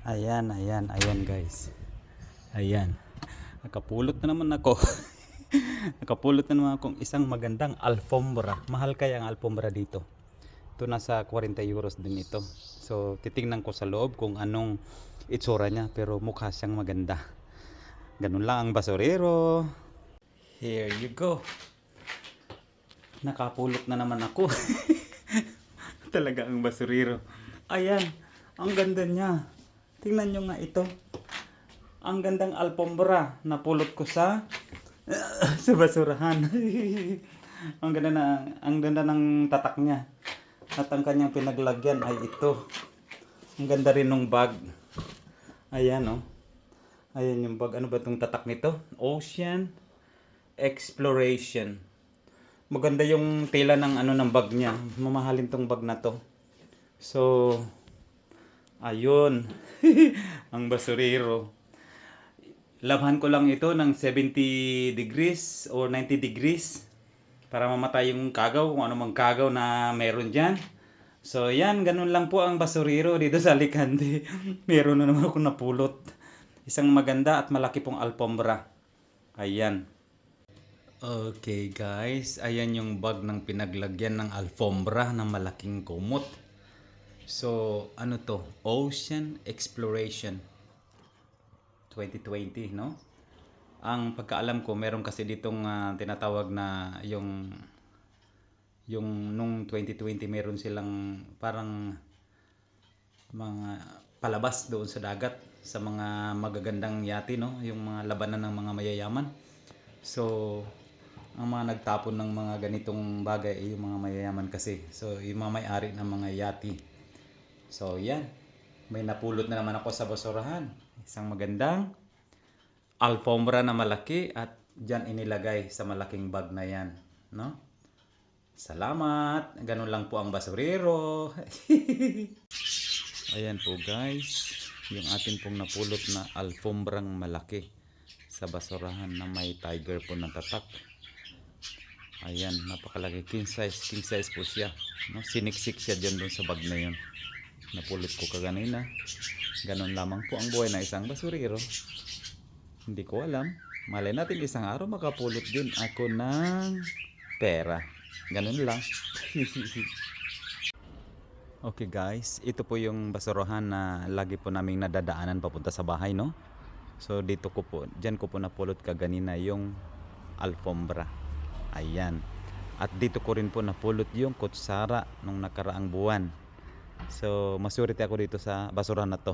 Ayan guys. Ayan. Nakapulot na naman ako. Nakapulot na naman akong isang magandang alfombra. Mahal kaya ang alfombra dito. Ito nasa 40 euros din ito. So titingnan ko sa loob kung anong itsura niya, pero mukha siyang maganda. Ganun lang ang basurero. Here you go. Nakapulot na naman ako. Talaga ang basurero. Ayan, ang ganda niya. Tingnan nyo nga ito. Ang gandang alfombra na pulot ko sa basurahan. Ang ganda ng tatak niya. At ang kanyang pinaglagyan ay ito. Ang ganda rin ng bag. Ayan oh. Ayan yung bag. Ano ba itong tatak nito? Ocean Exploration. Maganda yung tela ng ng bag niya. Mamahalin tong bag na to. So, ayun. Ang basurero. Labhan ko lang ito ng 70 degrees or 90 degrees para mamatay yung kagaw, kung ano mang kagaw na meron dyan. So, yan. Ganun lang po ang basurero dito sa Alicante. Meron na naman akong napulot. Isang maganda at malaki pong alfombra. Ayan. Okay guys, ayan yung bag ng pinaglagyan ng alfombra ng malaking kumot. So, ano to? Ocean Exploration 2020, no? Ang pagkaalam ko, meron kasi ditong tinatawag na yung nung 2020 meron silang parang mga palabas doon sa dagat sa mga magagandang yate, no? Yung mga labanan ng mga mayayaman. So, ang mga nagtapon ng mga ganitong bagay ay yung mga mayayaman kasi. So, yung mga may-ari ng mga yati. So, yan. May napulot na naman ako sa basurahan. Isang magandang alfombra na malaki at dyan inilagay sa malaking bag na yan. No? Salamat. Ganun lang po ang basurero. Ayan po guys. Yung atin pong napulot na alfombrang malaki sa basurahan na may tiger po na tatak. Ayan, napakalaki. King size po siya. No? Siniksik siya dyan doon sa bag na yun. Napulot ko kaganina. Ganon lamang po ang buhay na isang basurero. Hindi ko alam. Malay natin isang araw makapulot din ako ng pera. Ganon lang. Okay guys, ito po yung basurahan na lagi po naming nadadaanan papunta sa bahay, no? So dito ko po, dyan ko po napulot kaganina yung alfombra. Ayan. At dito ko rin po napulot yung kutsara nung nakaraang buwan. So, masurity ako dito sa basurahan na to.